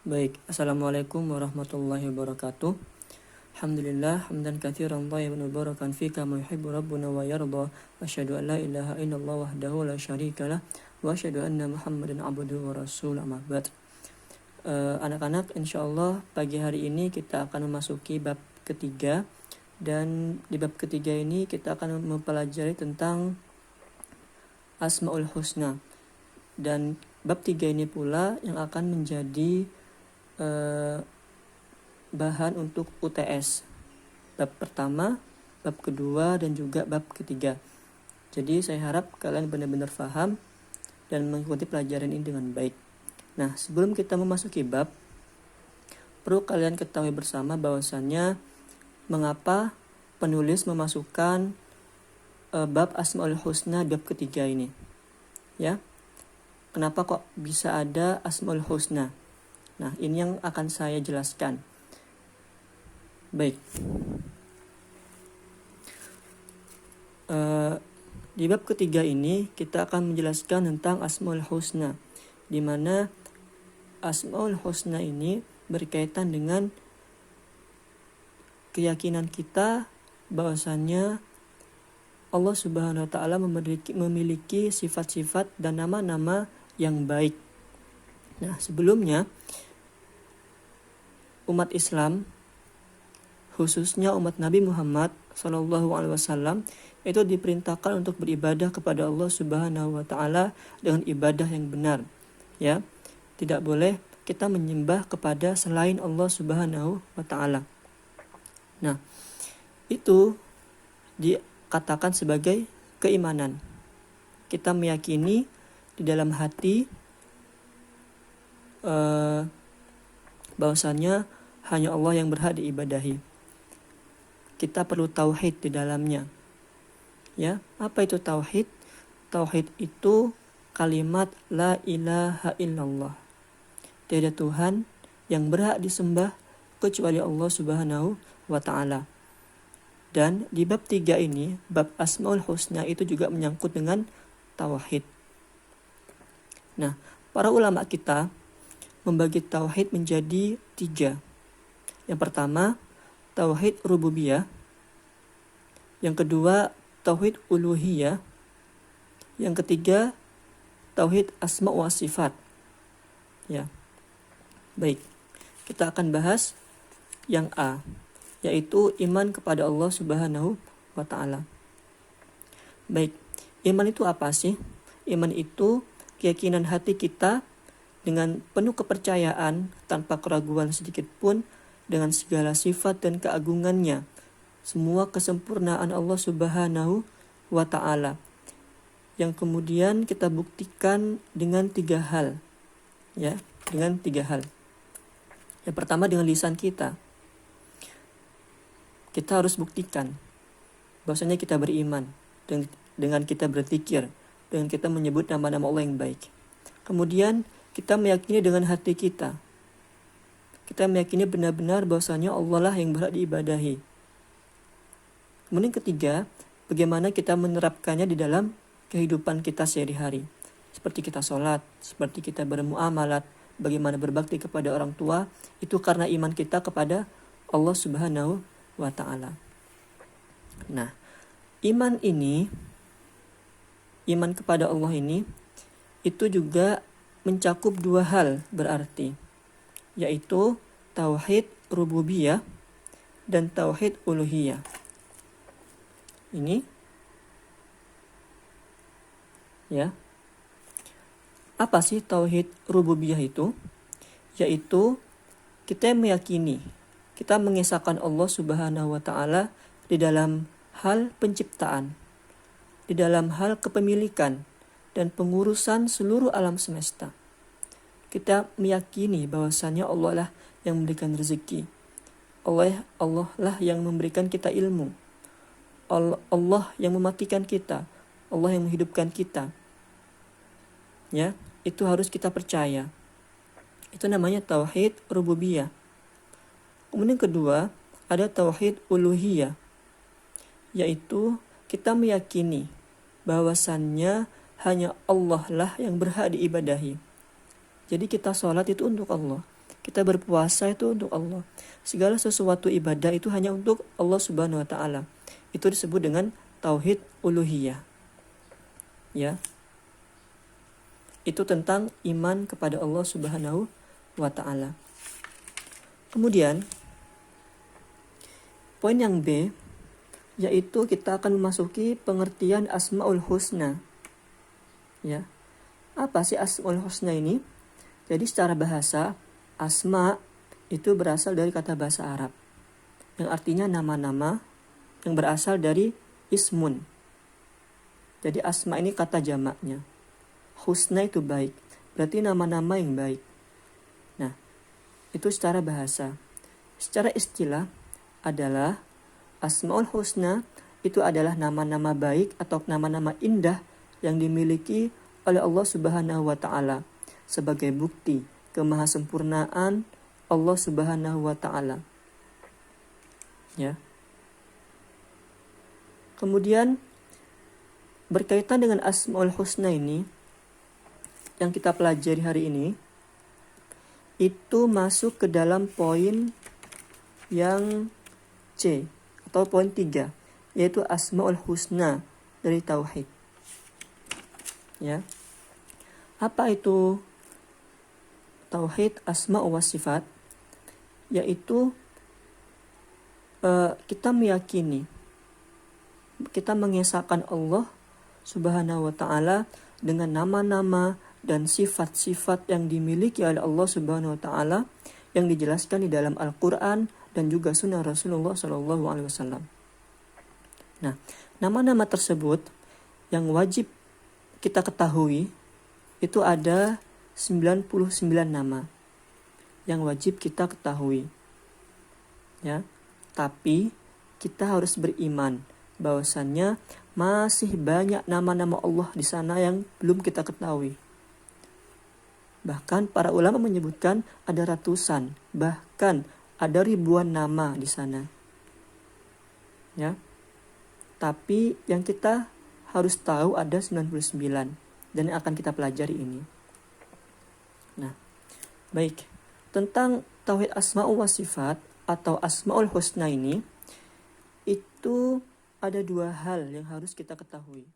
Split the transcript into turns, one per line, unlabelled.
Baik, Assalamualaikum warahmatullahi wabarakatuh. Alhamdulillah, hamdan katsiran thayyiban mubarakan fi kama yuhibbu rabbuna wa yarda. Asyhadu an la ilaha illallah wahdahu la syarikalah wa asyhadu anna Muhammadan abduhu wa rasuluh. Amma ba'd. Anak-anak, insyaallah pagi hari ini kita akan memasuki bab ketiga, dan di bab ketiga ini kita akan mempelajari tentang Asmaul Husna. Dan bab 3 ini pula yang akan menjadi bahan untuk UTS. Bab pertama, bab kedua, dan juga bab ketiga. Jadi saya harap kalian benar-benar paham dan mengikuti pelajaran ini dengan baik. Nah, sebelum kita memasuki bab, perlu kalian ketahui bersama bahwasannya mengapa penulis memasukkan bab Asmaul Husna bab ketiga ini. Ya. Kenapa kok bisa ada Asmaul Husna? Nah, ini yang akan saya jelaskan. Baik. Di bab ketiga ini kita akan menjelaskan tentang Asmaul Husna, di mana Asmaul Husna ini berkaitan dengan keyakinan kita bahwasannya Allah Subhanahu wa taala memiliki sifat-sifat dan nama-nama yang baik. Nah, sebelumnya umat Islam, khususnya umat Nabi Muhammad SAW, itu diperintahkan untuk beribadah kepada Allah Subhanahu wa taala dengan ibadah yang benar. Ya, tidak boleh kita menyembah kepada selain Allah Subhanahu wa taala. Nah, itu dikatakan sebagai keimanan. Kita meyakini di dalam hati bahwasannya hanya Allah yang berhak diibadahi. Kita perlu tauhid di dalamnya. Ya, apa itu tauhid? Tauhid itu kalimat la ilaha illallah. Tiada Tuhan yang berhak disembah kecuali Allah Subhanahu wa taala. Dan di bab 3 ini, bab Asmaul Husna itu juga menyangkut dengan tauhid. Nah, para ulama kita membagi tauhid menjadi 3. Yang pertama, tauhid rububiyah. Yang kedua, tauhid uluhiyah. Yang ketiga, tauhid asma wa sifat. Ya. Baik. Kita akan bahas yang A, yaitu iman kepada Allah Subhanahu wa taala. Baik. Iman itu apa sih? Iman itu keyakinan hati kita dengan penuh kepercayaan tanpa keraguan sedikit pun dengan segala sifat dan keagungannya, semua kesempurnaan Allah Subhanahu wa taala, yang kemudian kita buktikan dengan 3 hal. Ya, dengan 3 hal. Yang pertama dengan lisan kita. Kita harus buktikan bahwasanya kita beriman dengan kita berzikir, dengan kita menyebut nama-nama Allah yang baik. Kemudian kita meyakini dengan hati kita. Kita meyakini benar-benar bahwasanya Allah lah yang berhak diibadahi. Kemudian ketiga, bagaimana kita menerapkannya di dalam kehidupan kita sehari-hari. Seperti kita sholat, seperti kita bermuamalat, bagaimana berbakti kepada orang tua, itu karena iman kita kepada Allah Subhanahu wa ta'ala. Nah, iman kepada Allah ini, itu juga mencakup 2 hal berarti, yaitu tauhid rububiyah dan tauhid uluhiyah. Ini ya. Apa sih tauhid rububiyah itu? Yaitu kita meyakini, kita mengesahkan Allah Subhanahu wa taala di dalam hal penciptaan, di dalam hal kepemilikan dan pengurusan seluruh alam semesta. Kita meyakini bahwasannya Allah lah yang memberikan rezeki. Allah lah yang memberikan kita ilmu. Allah yang mematikan kita. Allah yang menghidupkan kita. Ya, itu harus kita percaya. Itu namanya tauhid rububiyah. Kemudian kedua, ada tauhid uluhiyah, yaitu kita meyakini bahwasannya hanya Allah lah yang berhak diibadahi. Jadi kita sholat itu untuk Allah. Kita berpuasa itu untuk Allah. Segala sesuatu ibadah itu hanya untuk Allah Subhanahu wa taala. Itu disebut dengan tauhid uluhiyah. Ya. Itu tentang iman kepada Allah Subhanahu wa taala. Kemudian poin yang B, yaitu kita akan memasuki pengertian Asmaul Husna. Ya. Apa sih Asmaul Husna ini? Jadi secara bahasa, asma itu berasal dari kata bahasa Arab yang artinya nama-nama yang berasal dari ismun. Jadi asma ini kata jamaknya. Husna itu baik, berarti nama-nama yang baik. Nah, itu secara bahasa. Secara istilah adalah Asmaul Husna itu adalah nama-nama baik atau nama-nama indah yang dimiliki oleh Allah Subhanahu wa taala sebagai bukti kemahasempurnaan Allah Subhanahu wa taala. Ya. Kemudian berkaitan dengan Asmaul Husna ini yang kita pelajari hari ini itu masuk ke dalam poin yang C atau poin 3, yaitu Asmaul Husna dari tauhid. Ya. Apa itu tauhid asma wa sifat? Yaitu kita meyakini, kita mengesahkan Allah Subhanahu wa taala dengan nama-nama dan sifat-sifat yang dimiliki oleh Allah Subhanahu wa taala yang dijelaskan di dalam Al-Qur'an dan juga sunnah Rasulullah SAW. Nah, nama-nama tersebut yang wajib kita ketahui itu ada 99 nama yang wajib kita ketahui. Ya, tapi kita harus beriman bahwasannya masih banyak nama-nama Allah di sana yang belum kita ketahui. Bahkan para ulama menyebutkan ada ratusan, bahkan ada ribuan nama di sana. Ya. Tapi yang kita harus tahu ada 99 dan yang akan kita pelajari ini. Nah, baik. Tentang tauhid asma' wa sifat atau Asmaul Husna ini itu ada dua hal yang harus kita ketahui.